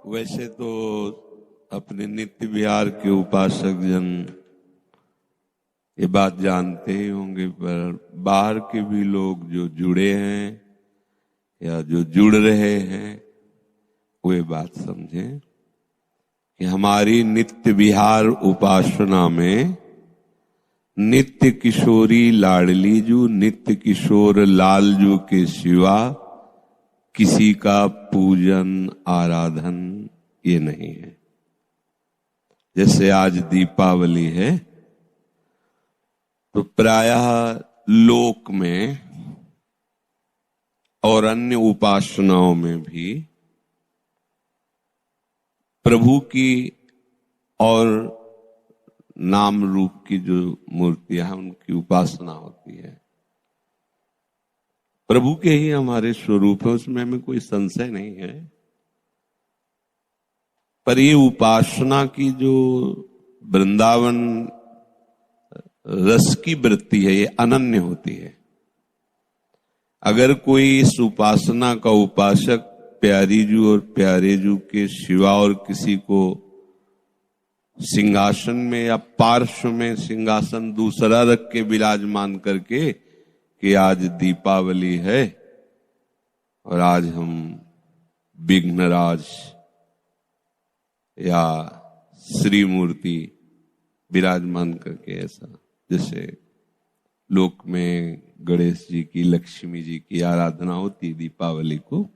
वैसे तो अपने नित्य विहार के उपासक जन ये बात जानते ही होंगे, पर बाहर के भी लोग जो जुड़े हैं या जो जुड़ रहे हैं वे बात समझें कि हमारी नित्य विहार उपासना में नित्य किशोरी लाडलीजू, नित्य किशोर लालजू के सिवा किसी का पूजन आराधन ये नहीं है। जैसे आज दीपावली है तो प्रायः लोक में और अन्य उपासनाओं में भी प्रभु की और नाम रूप की जो मूर्तियां हैं उनकी उपासना होती है। प्रभु के ही हमारे स्वरूप है, उसमें हमें कोई संशय नहीं है। पर ये उपासना की जो वृंदावन रस की वृत्ति है ये अनन्य होती है। अगर कोई इस उपासना का उपासक प्यारीजू और प्यारेजू के सिवा और किसी को सिंहासन में या पार्श्व में सिंहासन दूसरा रख के विराजमान करके कि आज दीपावली है और आज हम विघ्नराज या श्री मूर्ति विराजमान करके, ऐसा जैसे लोक में गणेश जी की, लक्ष्मी जी की आराधना होती दीपावली को,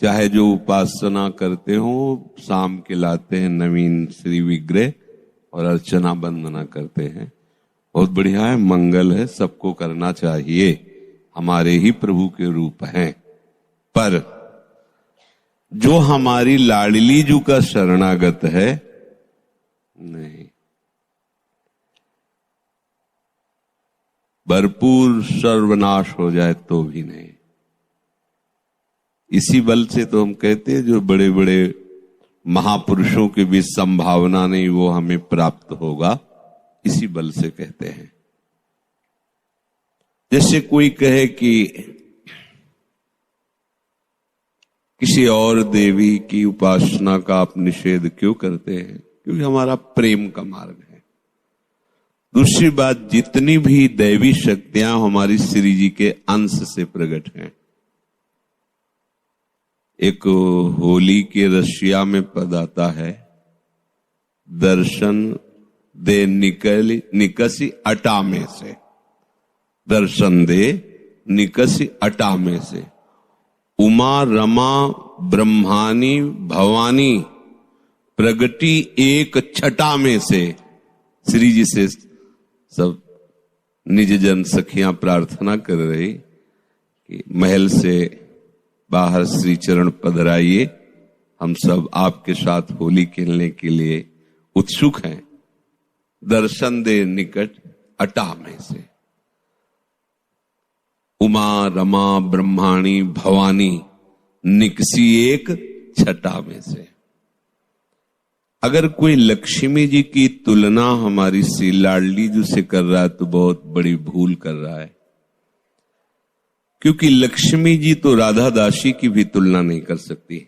चाहे जो उपासना करते हो शाम के लाते हैं नवीन श्री विग्रह और अर्चना वंदना करते हैं। बहुत बढ़िया है, मंगल है, सबको करना चाहिए, हमारे ही प्रभु के रूप हैं। पर जो हमारी लाडली जू का शरणागत है, नहीं, भरपूर सर्वनाश हो जाए तो भी नहीं। इसी बल से तो हम कहते हैं जो बड़े बड़े महापुरुषों की भी संभावना नहीं वो हमें प्राप्त होगा, इसी बल से कहते हैं। जैसे कोई कहे कि किसी और देवी की उपासना का आप निषेध क्यों करते हैं? क्योंकि हमारा प्रेम का मार्ग है। दूसरी बात, जितनी भी दैवी शक्तियां हमारी श्री जी के अंश से प्रकट हैं। एक होली के रशिया में पद आता है, दर्शन दे निकसी अटा में से, दर्शन दे निकसी अटा में से, उमा रमा ब्रह्मानी भवानी प्रगति एक छटा में से। श्री जी से सब निज जन सखियां प्रार्थना कर रही कि महल से बाहर श्री चरण पधराइए, हम सब आपके साथ होली खेलने के लिए उत्सुक हैं। दर्शन दे निकट अटा में से, उमा रमा ब्रह्माणी भवानी निकसी एक छटा में से। अगर कोई लक्ष्मी जी की तुलना हमारी श्री लाडली जी से कर रहा है तो बहुत बड़ी भूल कर रहा है, क्योंकि लक्ष्मी जी तो राधा दासी की भी तुलना नहीं कर सकती।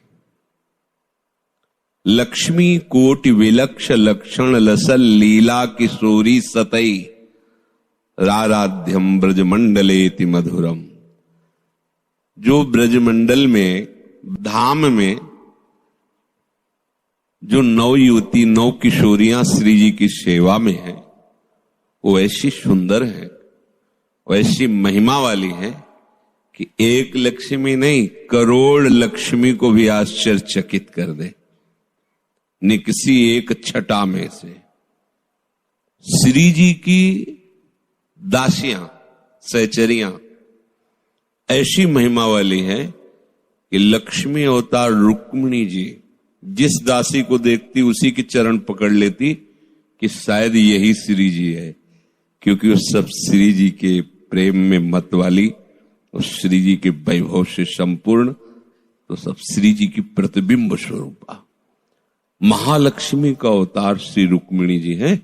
लक्ष्मी कोटि विलक्ष लक्षण लसल लीला किशोरी सतई राराध्यम ब्रजमंडलेति मधुरम। जो ब्रजमंडल में, धाम में जो नौ युवती, नौ किशोरियां श्री जी की सेवा में हैं, वो ऐसी सुंदर हैं, वैसी महिमा वाली हैं कि एक लक्ष्मी नहीं, करोड़ लक्ष्मी को भी आश्चर्यचकित कर दे। निकसी एक छटा में से। श्री जी की दासियां, सहचरियां ऐसी महिमा वाली हैं कि लक्ष्मी अवतार रुक्मिणी जी जिस दासी को देखती उसी के चरण पकड़ लेती कि शायद यही श्री जी है, क्योंकि वो सब श्री जी के प्रेम में मत वाली और श्री जी के वैभव से संपूर्ण, तो सब श्री जी की प्रतिबिंब स्वरूपा महालक्ष्मी का अवतार श्री रुक्मिणी जी हैं।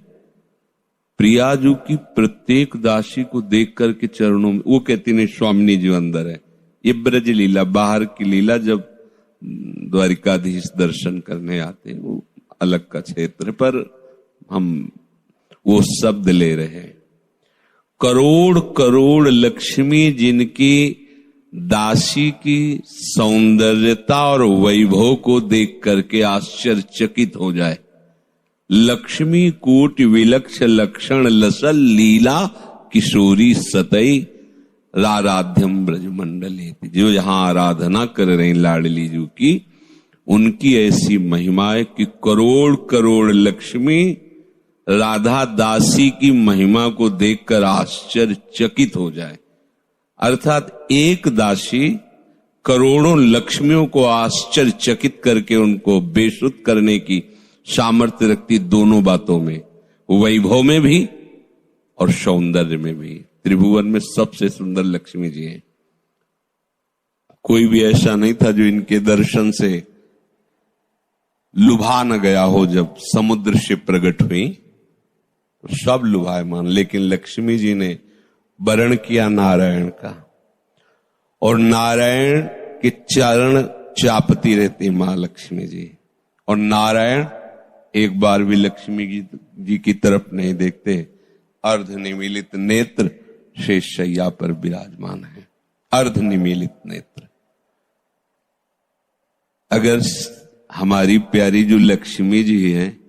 प्रियाजू की प्रत्येक दासी को देख करके चरणों में वो कहती नहीं स्वामिनी जी अंदर है। ये ब्रज लीला, बाहर की लीला जब द्वारिकाधीश दर्शन करने आते हैं, वो अलग का क्षेत्र है, पर हम वो शब्द ले रहे हैं। करोड़ करोड़ लक्ष्मी जिनकी दासी की सौंदर्यता और वैभव को देख करके आश्चर्यचकित हो जाए। लक्ष्मी कोटि विलक्ष लक्षण लसल लीला किशोरी सतई राराध्यम ब्रज मंडली। जो जहां आराधना कर रहे हैं लाडली जी की, उनकी ऐसी महिमा है कि करोड़ करोड़ लक्ष्मी राधा दासी की महिमा को देखकर आश्चर्यचकित हो जाए। अर्थात एक दासी करोड़ों लक्ष्मियों को आश्चर्यचकित करके उनको बेसुध करने की सामर्थ्य रखती, दोनों बातों में, वैभव में भी और सौंदर्य में भी। त्रिभुवन में सबसे सुंदर लक्ष्मी जी हैं। कोई भी ऐसा नहीं था जो इनके दर्शन से लुभा न गया हो। जब समुद्र से प्रकट हुई तो सब लुभायमान, लेकिन लक्ष्मी जी ने वरण किया नारायण का, और नारायण के चरण चापती रहती मां लक्ष्मी जी, और नारायण एक बार भी लक्ष्मी जी की तरफ नहीं देखते। अर्ध निमीलित नेत्र शेष शैया पर विराजमान है। अर्ध निमीलित नेत्र। अगर हमारी प्यारी जो लक्ष्मी जी है,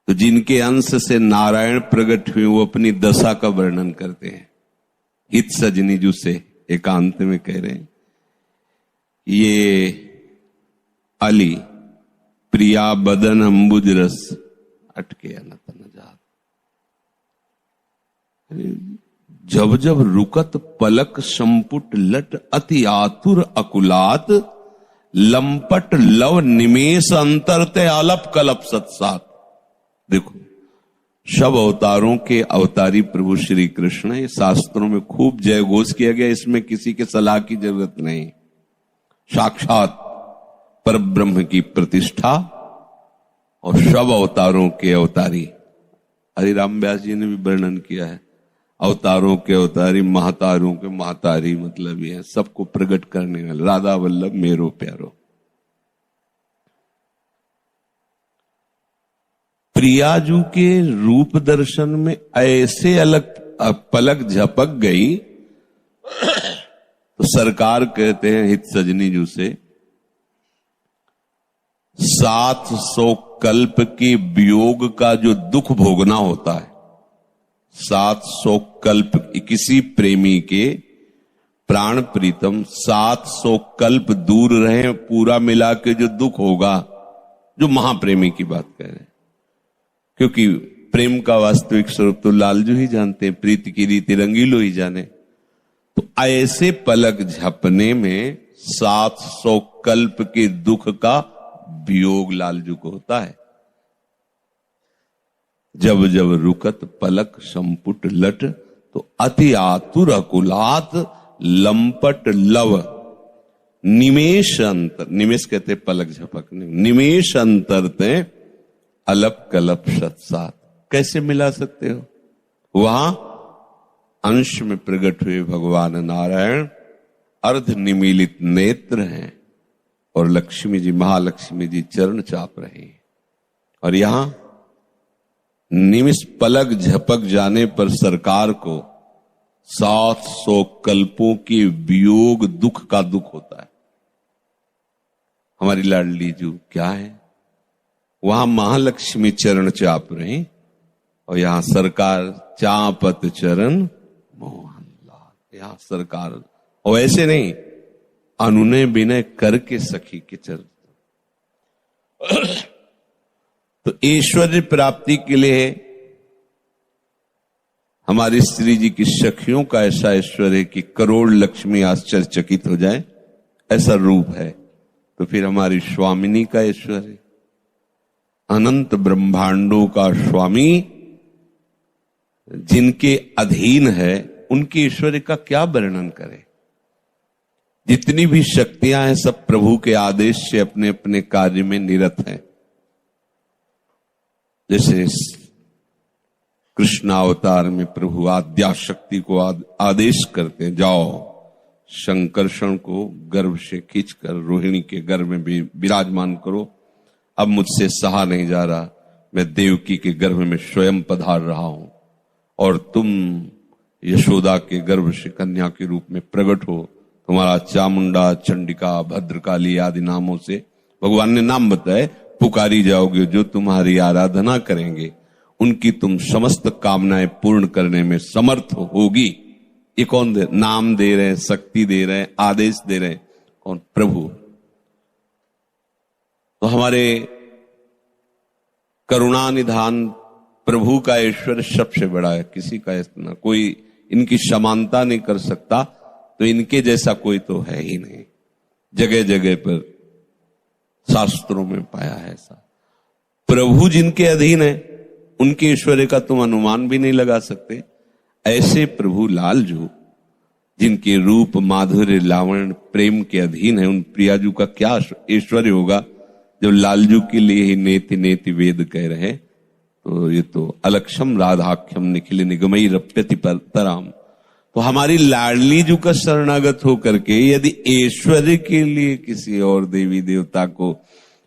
तो जिनके अंश से नारायण प्रकट हुए, वो अपनी दशा का वर्णन करते हैं। हित सजनी जू से एकांत में कह रहे हैं, ये अली प्रिया बदन अंबुज रस अटके अनत न जात। जब जब रुकत पलक संपुट लट अति आतुर अकुलात लंपट लव निमेष अंतर ते अलप कलप सत्सात। देखो, सब अवतारों के अवतारी प्रभु श्री कृष्ण है। शास्त्रों में खूब जय घोष किया गया, इसमें किसी के सलाह की जरूरत नहीं। साक्षात पर ब्रह्म की प्रतिष्ठा और सब अवतारों के अवतारी। हरि राम व्यास जी ने भी वर्णन किया है, अवतारों के अवतारी, महतारों के महतारी, मतलब ये सबको प्रकट करने वाले। राधा वल्लभ मेरो प्यारो। प्रियाजू के रूप दर्शन में ऐसे अलग पलक झपक गई, तो सरकार कहते हैं हित सजनी जू से, 700 कल्प के वियोग का जो दुख भोगना होता है, 700 कल्प किसी प्रेमी के प्राण प्रीतम 700 कल्प दूर रहे, पूरा मिला के जो दुख होगा, जो महाप्रेमी की बात कह रहे हैं। क्योंकि प्रेम का वास्तविक स्वरूप तो लालजू ही जानते हैं, प्रीति की रीति रंगीलो ही जाने। तो ऐसे पलक झपने में 700 कल्प के दुख का वियोग लालजू को होता है। जब जब रुकत पलक संपुट लट, तो अति आतुर अकुलात लंपट लव निमेष अंतर। निमेष कहते पलक झपकने, निमेष अंतर ते अलप कलप सत्सात। कैसे मिला सकते हो? वहां अंश में प्रकट हुए भगवान नारायण अर्ध निमीलित नेत्र हैं, और लक्ष्मी जी, महालक्ष्मी जी चरण चाप रहे हैं। और यहां निमिष पलक झपक जाने पर सरकार को 700 कल्पों के वियोग दुख का दुख होता है। हमारी लाडली जू क्या है, वहां महालक्ष्मी चरण चाप रहे, और यहां सरकार चापत चरण मोहन लाल। यहां सरकार, और ऐसे नहीं, अनुनय विनय करके सखी के चरण। तो ऐश्वर्य प्राप्ति के लिए हमारी श्री जी की सखियों का ऐसा ऐश्वर्य कि करोड़ लक्ष्मी आश्चर्यचकित हो जाए, ऐसा रूप है। तो फिर हमारी स्वामिनी का ऐश्वर्य, अनंत ब्रह्मांडों का स्वामी जिनके अधीन है, उनके ऐश्वर्य का क्या वर्णन करें। जितनी भी शक्तियां हैं सब प्रभु के आदेश से अपने अपने कार्य में निरत हैं। जैसे कृष्ण अवतार में प्रभु आद्या शक्ति को आदेश करते हैं, जाओ शंकरषण को गर्भ से खींचकर रोहिणी के गर्भ में भी विराजमान करो। अब मुझसे सहा नहीं जा रहा, मैं देवकी के गर्भ में स्वयं पधार रहा हूं और तुम यशोदा के गर्भ से कन्या के रूप में प्रकट हो। तुम्हारा चामुंडा, चंडिका, भद्रकाली आदि नामों से भगवान ने नाम बताए, पुकारी जाओगे। जो तुम्हारी आराधना करेंगे उनकी तुम समस्त कामनाएं पूर्ण करने में समर्थ होगी। ये कौन दे? नाम दे रहे हैं, शक्ति दे रहे हैं, आदेश दे रहे हैं। कौन? प्रभु। तो हमारे करुणा निधान प्रभु का ऐश्वर्य सबसे बड़ा है, किसी का इतना कोई इनकी समानता नहीं कर सकता, तो इनके जैसा कोई तो है ही नहीं। जगह जगह पर शास्त्रों में पाया है ऐसा। प्रभु जिनके अधीन है उनके ऐश्वर्य का तुम अनुमान भी नहीं लगा सकते। ऐसे प्रभु लालजू जिनके रूप, माधुर्य, लावण्य, प्रेम के अधीन है, उन प्रियाजू का क्या ऐश्वर्य होगा जो लालजू के लिए ही नेति नेति वेद कह रहे। तो ये तो अलक्षम राधाख्यम निखिल निगमई रप्यति तराम। तो हमारी लाडली जू का शरणागत होकर के यदि ऐश्वर्य के लिए किसी और देवी देवता को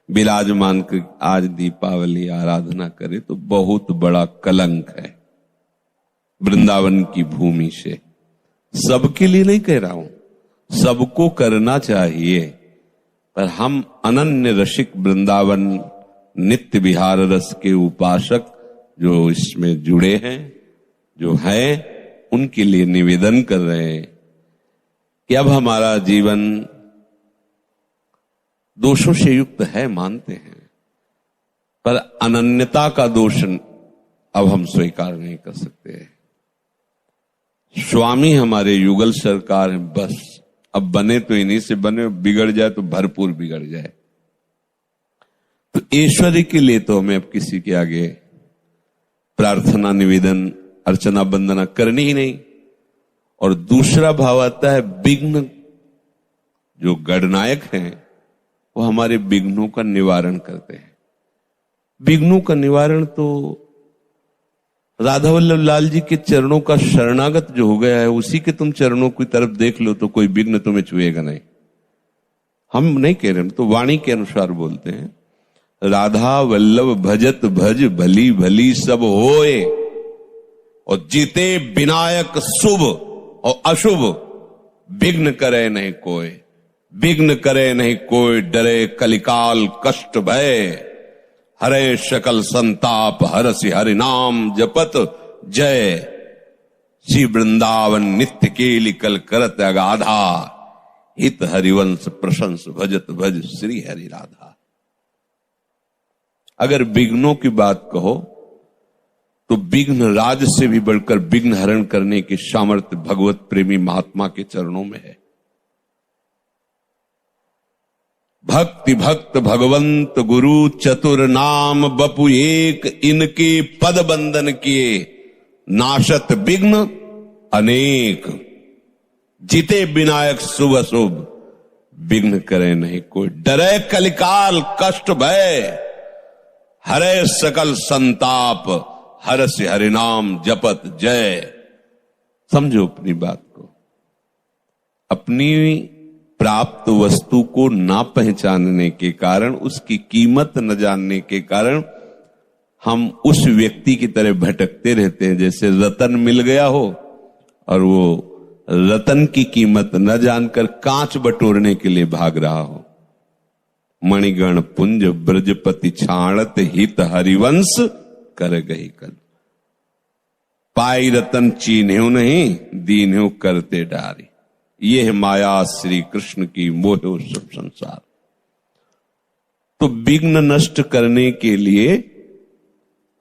विराजमान कर आज दीपावली आराधना करे तो बहुत बड़ा कलंक है। वृंदावन की भूमि से सबके लिए नहीं कह रहा हूं, सबको करना चाहिए, पर हम अनन्य रसिक वृंदावन नित्य विहार रस के उपासक जो इसमें जुड़े हैं, जो हैं, उनके लिए निवेदन कर रहे हैं कि अब हमारा जीवन दोषों से युक्त है, मानते हैं, पर अनन्यता का दोष अब हम स्वीकार नहीं कर सकते। स्वामी हमारे युगल सरकार है, बस अब बने तो इन्हीं से बने, बिगड़ जाए तो भरपूर बिगड़ जाए। तो ऐश्वर्य के लिए तो हमें अब किसी के आगे प्रार्थना, निवेदन, अर्चना, वंदना करनी ही नहीं। और दूसरा भाव आता है विघ्न। जो गणनायक हैं वो हमारे विघ्नों का निवारण करते हैं। विघ्नों का निवारण तो राधा वल्लभ लाल जी के चरणों का शरणागत जो हो गया है, उसी के तुम चरणों की तरफ देख लो तो कोई विघ्न तुम्हें छुएगा नहीं। हम नहीं कह रहे, हम तो वाणी के अनुसार बोलते हैं। राधा वल्लभ भजत भज भली भली सब होए, और जीते विनायक शुभ और अशुभ, विघ्न करे नहीं कोई, विघ्न करे नहीं कोई, डरे कलिकाल कष्ट भय, हरे सकल संताप, हरसि हरि नाम जपत जय, श्री वृंदावन नित्य केली कल करत अगाधा, हित हरिवंश प्रशंस भजत भज श्री हरि राधा। अगर विघ्नों की बात कहो तो विघ्न राज से भी बढ़कर विघ्न हरण करने की सामर्थ्य भगवत प्रेमी महात्मा के चरणों में है। भक्ति भक्त भगवंत गुरु चतुर नाम बपु एक, इनके पद बंदन किए नाशत विघ्न अनेक, जीते विनायक शुभ अशुभ, विघ्न करे नहीं कोई, डरे कलिकाल कष्ट भय, हरे सकल संताप, हरसि हरिनाम जपत जय। समझो अपनी बात को। अपनी प्राप्त वस्तु को ना पहचानने के कारण, उसकी कीमत न जानने के कारण हम उस व्यक्ति की तरह भटकते रहते हैं जैसे रतन मिल गया हो और वो रतन की कीमत न जानकर कांच बटोरने के लिए भाग रहा हो। मणिगण पुंज ब्रजपति छाणत, हित हरिवंश कर गई कल, पाई रतन चीन्ह्यो नहीं, दीन्ह्यो करते डारी। ये है माया श्री कृष्ण की, मोह सब संसार। तो विघ्न नष्ट करने के लिए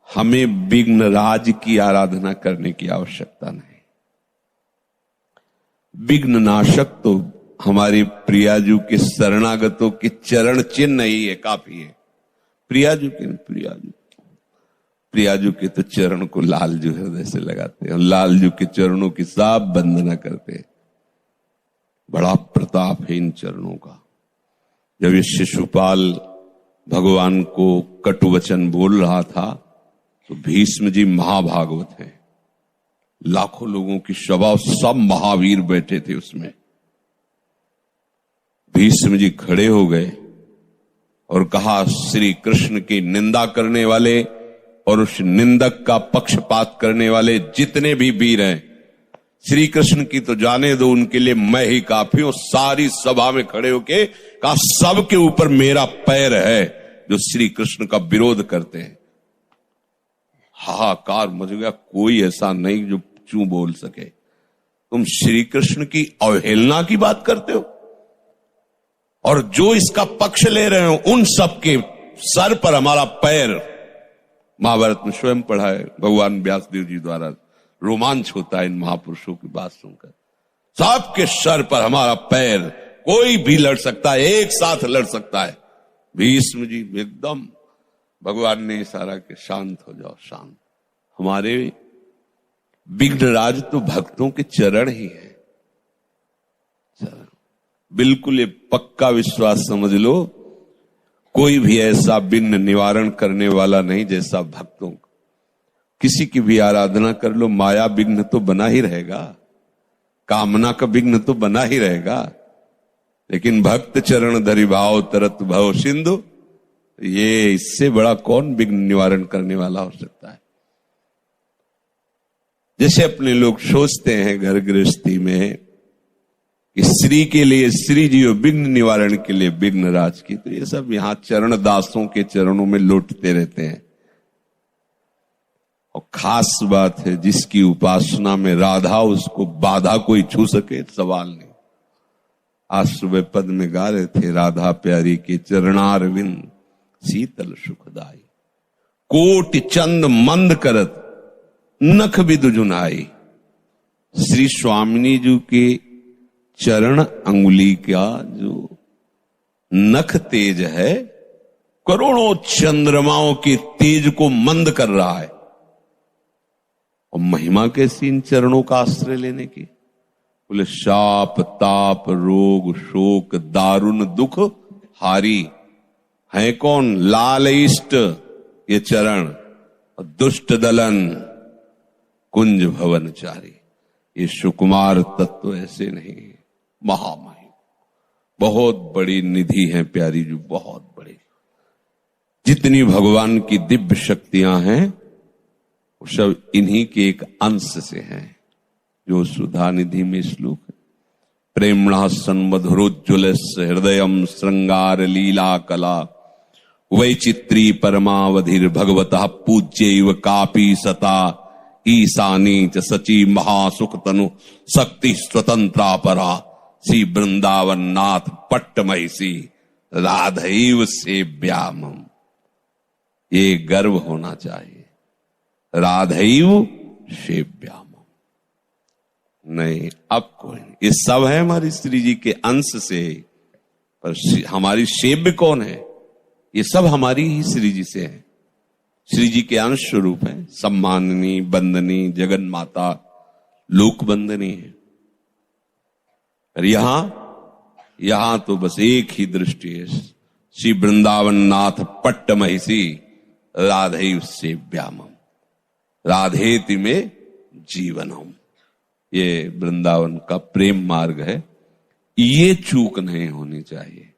हमें विघ्न राज की आराधना करने की आवश्यकता नहीं। विघ्न नाशक तो हमारे प्रियाजू के शरणागतों के चरण चिन्ह ही है, काफी है। प्रियाजू के प्रियाजू के तो चरण को लालजू हृदय से लगाते हैं, लालजू के चरणों की साफ वंदना करते हैं। बड़ा प्रताप है इन चरणों का। जब ये शिशुपाल भगवान को कटु वचन बोल रहा था तो भीष्म जी महाभागवत हैं, लाखों लोगों की सभा, सब महावीर बैठे थे उसमें, भीष्म जी खड़े हो गए और कहा, श्री कृष्ण की निंदा करने वाले और उस निंदक का पक्षपात करने वाले जितने भी वीर हैं, श्री कृष्ण की तो जाने दो, उनके लिए मैं ही काफी हूं। सारी सभा में खड़े होके कहा, सबके ऊपर मेरा पैर है जो श्री कृष्ण का विरोध करते हैं। हाहाकार मच गया, कोई ऐसा नहीं जो चूं बोल सके। तुम श्री कृष्ण की अवहेलना की बात करते हो और जो इसका पक्ष ले रहे हो उन सबके सर पर हमारा पैर। महाभारत में स्वयं पढ़ा है भगवान व्यासदेव जी द्वारा। रोमांच होता है इन महापुरुषों की बात सुनकर। सबके सर पर हमारा पैर, कोई भी लड़ सकता है, एक साथ लड़ सकता है। भीष्म जी एकदम, भगवान ने इशारा के शांत हो जाओ, शांत। हमारे विघ्नराज तो भक्तों के चरण ही है। चरण, बिल्कुल ये पक्का विश्वास समझ लो, कोई भी ऐसा विघ्न निवारण करने वाला नहीं जैसा भक्तों को। किसी की भी आराधना कर लो, माया विघ्न तो बना ही रहेगा, कामना का विघ्न तो बना ही रहेगा, लेकिन भक्त चरण धरि भाव तरत भव सिंधु, ये इससे बड़ा कौन विघ्न निवारण करने वाला हो सकता है। जैसे अपने लोग सोचते हैं घर गृहस्थी में कि श्री के लिए श्री जी, विघ्न निवारण के लिए विघ्नराज की, तो ये सब यहां चरण दासों के चरणों में लौटते रहते हैं। और खास बात है, जिसकी उपासना में राधा, उसको बाधा कोई छू सके, सवाल नहीं। आज सुबह पद में गा रहे थे, राधा प्यारी के चरणारविंद शीतल सुखदाई, कोटि चंद मंद करत नख विदुजुनाई। श्री स्वामिनी जी के चरण अंगुली का जो नख तेज है, करोड़ों चंद्रमाओं के तेज को मंद कर रहा है। और महिमा कैसी इन चरणों का आश्रय लेने की। बोले, शाप ताप रोग शोक दारुण दुख हारी है कौन? लाल इष्ट ये चरण, और दुष्ट दलन कुंज भवनचारी। ये सुकुमार तत्व ऐसे नहीं, महामहिम, बहुत बड़ी निधि है प्यारी जी, बहुत बड़ी। जितनी भगवान की दिव्य शक्तियां हैं वो सब इन्हीं के एक अंश से हैं, जो सुधा निधि में श्लोक है। प्रेमणा सन्मधुरोज्ज्वल हृदयम श्रृंगार लीला कला वैचित्री परमावधिर भगवतः पूज्यैव कापी सता ईशानी च सची महासुख तनु शक्ति स्वतंत्रा परा श्री वृंदावन नाथ पट्ट महिषी राधैव सेव्यामम। ये गर्व होना चाहिए, राधैव सेव्यामम। नहीं, अब कोई नहीं, ये सब है हमारी श्री जी के अंश से, पर हमारी सेव्य कौन है? ये सब हमारी ही श्री जी से है, श्री जी के अंश स्वरूप है। सम्माननी बंदनी जगन माता लोक बंदनी है। और यहां तो बस एक ही दृष्टि है, श्री वृंदावन नाथ पट्ट महिषी राधैव सेव्यामम, राधेति में जीवनम। ये वृंदावन का प्रेम मार्ग है, ये चूक नहीं होनी चाहिए।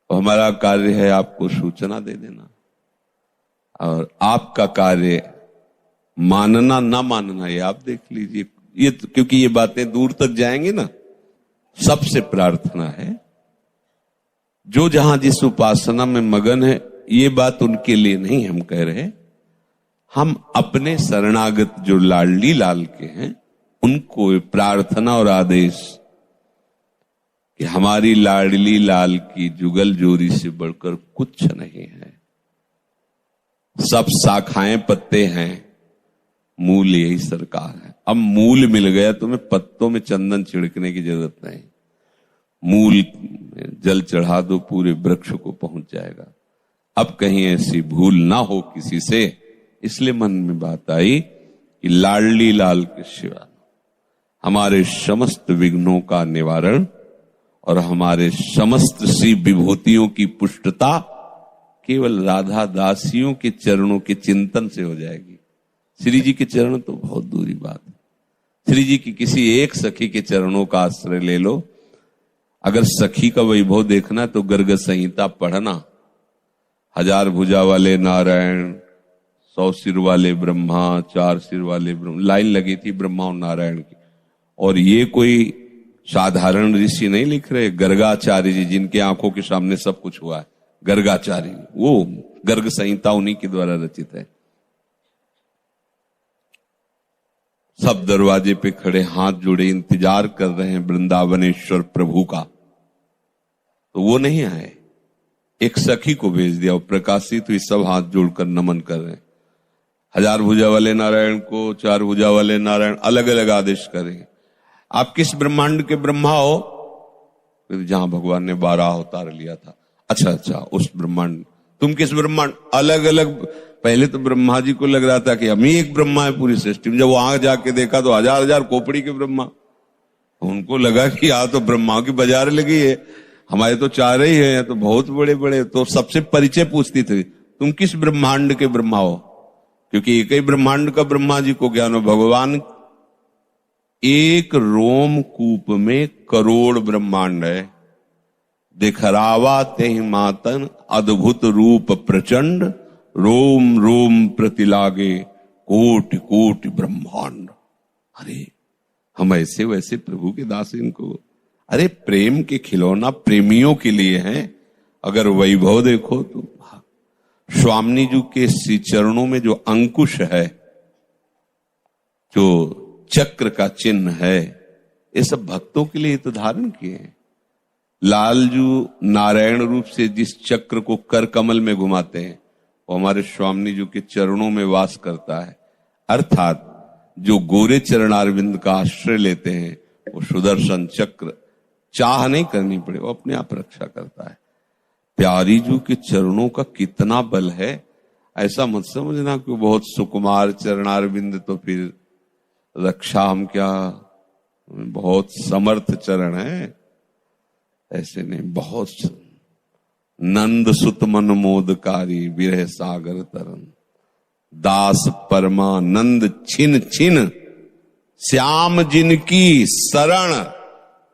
और हमारा कार्य है आपको सूचना दे देना, और आपका कार्य मानना ना मानना ये आप देख लीजिए। ये क्योंकि ये बातें दूर तक जाएंगी ना, सबसे प्रार्थना है जो जहां जिस उपासना में मगन है, ये बात उनके लिए नहीं हम कह रहे, हम अपने शरणागत जो लाडली लाल के हैं उनको प्रार्थना और आदेश कि हमारी लाडली लाल की जुगल जोरी से बढ़कर कुछ नहीं है। सब शाखाएं पत्ते हैं, मूल यही सरकार है। अब मूल मिल गया, तुम्हें पत्तों में चंदन छिड़कने की जरूरत नहीं, मूल में जल चढ़ा दो, पूरे वृक्ष को पहुंच जाएगा। अब कहीं ऐसी भूल ना हो किसी से, इसलिए मन में बात आई कि लाडली लाल के शिवा हमारे समस्त विघ्नों का निवारण और हमारे समस्त सी विभूतियों की पुष्टता केवल राधा दासियों के चरणों के चिंतन से हो जाएगी। श्री जी के चरण तो बहुत दूरी बात है। श्री जी की किसी एक सखी के चरणों का आश्रय ले लो, अगर सखी का वैभव देखना तो गर्ग संहिता पढ़ना। 1000 भुजा वाले नारायण, 100 सिर वाले ब्रह्मा, 4 सिर वाले ब्रह्मा, लाइन लगी थी ब्रह्मा और नारायण की। और ये कोई साधारण ऋषि नहीं लिख रहे, गर्गाचार्य जी, जिनके आंखों के सामने सब कुछ हुआ है, गर्गाचार्य, वो गर्ग संहिता उन्हीं के द्वारा रचित है। सब दरवाजे पे खड़े हाथ जोड़े इंतजार कर रहे हैं वृंदावनेश्वर प्रभु का, तो वो नहीं आए। एक सखी को भेज दिया, वो प्रकाशित हुई, सब हाथ जोड़कर नमन कर रहे हैं। 1000 भुजा वाले नारायण को, 4 भुजा वाले नारायण अलग अलग आदेश करेंगे। आप किस ब्रह्मांड के ब्रह्मा हो? जहां भगवान ने 12 अवतार लिया था। अच्छा, उस ब्रह्मांड। तुम किस ब्रह्मांड? अलग अलग। पहले तो ब्रह्मा जी को लग रहा था कि हम ही एक ब्रह्मा है पूरी सृष्टि में। जब वहां जाके देखा तो 1000 खोपड़ी के ब्रह्मा। उनको लगा कि यहाँ तो ब्रह्मा की बाजार लगी है, हमारे तो 4 ही हैं, तो बहुत बड़े बड़े। तो सबसे परिचय पूछती थी, तुम किस ब्रह्मांड के ब्रह्मा हो? क्योंकि एक ही ब्रह्मांड का ब्रह्मा जी को ज्ञान हो। भगवान एक रोम कूप में करोड़ ब्रह्मांड है। दिखरावा तेहि मातन अद्भुत रूप प्रचंड, रोम रोम प्रतिलागे कोटि कोटि ब्रह्मांड। अरे हम ऐसे वैसे प्रभु के दास इनको, अरे प्रेम के खिलौना प्रेमियों के लिए हैं। अगर वैभव देखो तो स्वामी जी के श्री चरणों में जो अंकुश है, जो चक्र का चिन्ह है, ये सब भक्तों के लिए तो धारण किए हैं। लालजू नारायण रूप से जिस चक्र को कर कमल में घुमाते हैं, वो हमारे स्वामी जी के चरणों में वास करता है। अर्थात जो गोरे चरणारविंद का आश्रय लेते हैं, वो सुदर्शन चक्र चाह नहीं करनी पड़े, वो अपने आप रक्षा करता है। प्यारी जी के चरणों का कितना बल है, ऐसा मत समझना कि बहुत सुकुमार चरणारविंद तो फिर रक्षा हम क्या, बहुत समर्थ चरण है, ऐसे नहीं। बहुत नंद सुत मन मोदकारी विरह सागर तरन, दास परमानंद छिन छिन श्याम जिनकी शरण।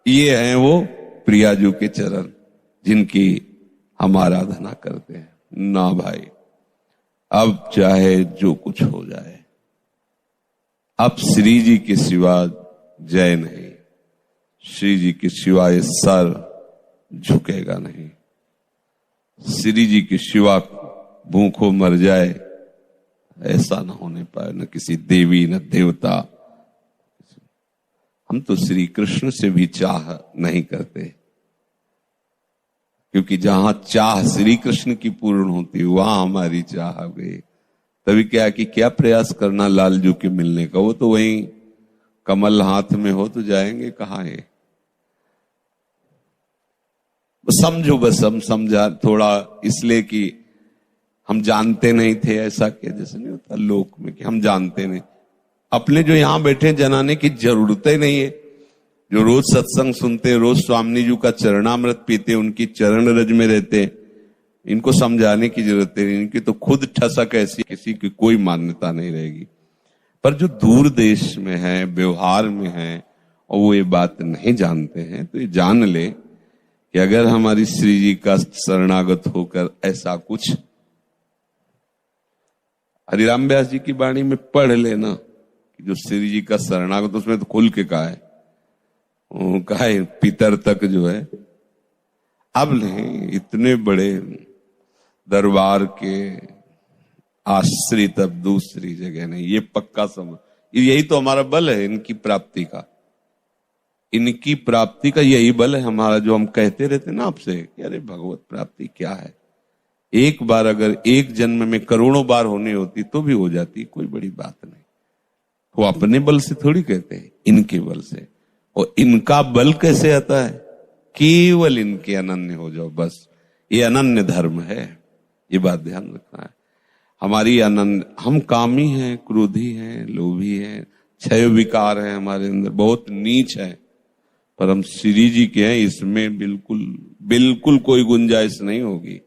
ये हैं वो प्रियाजू के चरण जिनकी हम आराधना करते हैं। ना भाई, अब चाहे जो कुछ हो जाए, अब श्री जी के सिवा जय नहीं, श्री जी के सिवा ये सर झुकेगा नहीं। श्री जी के सिवा भूखों मर जाए, ऐसा ना होने पाए, न किसी देवी न देवता। हम तो श्री कृष्ण से भी चाह नहीं करते, क्योंकि जहां चाह श्री कृष्ण की पूर्ण होती वहां हमारी चाह गई। तभी क्या कि क्या प्रयास करना लालजू के मिलने का, वो तो वहीं कमल हाथ में हो तो जाएंगे कहाँ है। समझो, बस हम समझा थोड़ा, इसलिए कि हम जानते नहीं थे, ऐसा क्या जैसे नहीं होता लोक में कि हम जानते नहीं। अपने जो यहां बैठे जनाने की जरूरत ही नहीं है। जो रोज सत्संग सुनते, रोज स्वामी जी का चरणामृत पीते, उनकी चरण रज में रहते, इनको समझाने की जरूरत नहीं। इनकी तो खुद ठसक ऐसी, किसी की कोई मान्यता नहीं रहेगी। पर जो दूर देश में है, व्यवहार में है, और वो ये बात नहीं जानते हैं, तो ये जान ले कि अगर हमारी श्री जी का शरणागत होकर ऐसा कुछ, हरिराम व्यास जी की वाणी में पढ़ लेना कि जो श्री जी का शरणागत, उसमें तो खुल के कहा है पितर तक जो है। अब नहीं, इतने बड़े दरबार के आश्रित अब दूसरी जगह नहीं, ये पक्का समझ। यही तो हमारा बल है इनकी प्राप्ति का, इनकी प्राप्ति का यही बल है हमारा, जो हम कहते रहते ना आपसे कि अरे भगवत प्राप्ति क्या है। एक बार अगर एक जन्म में करोड़ों बार होनी होती तो भी हो जाती, कोई बड़ी बात नहीं। वो अपने बल से थोड़ी कहते हैं, इनके बल से। और इनका बल कैसे आता है? केवल इनके अनन्य हो जाओ, बस। ये अनन्य धर्म है, ये बात ध्यान रखना है। हमारी अनन्य, हम कामी हैं, क्रोधी हैं, लोभी हैं, क्षय विकार है हमारे अंदर, बहुत नीच है, पर हम श्री जी के हैं, इसमें बिल्कुल बिल्कुल कोई गुंजाइश नहीं होगी।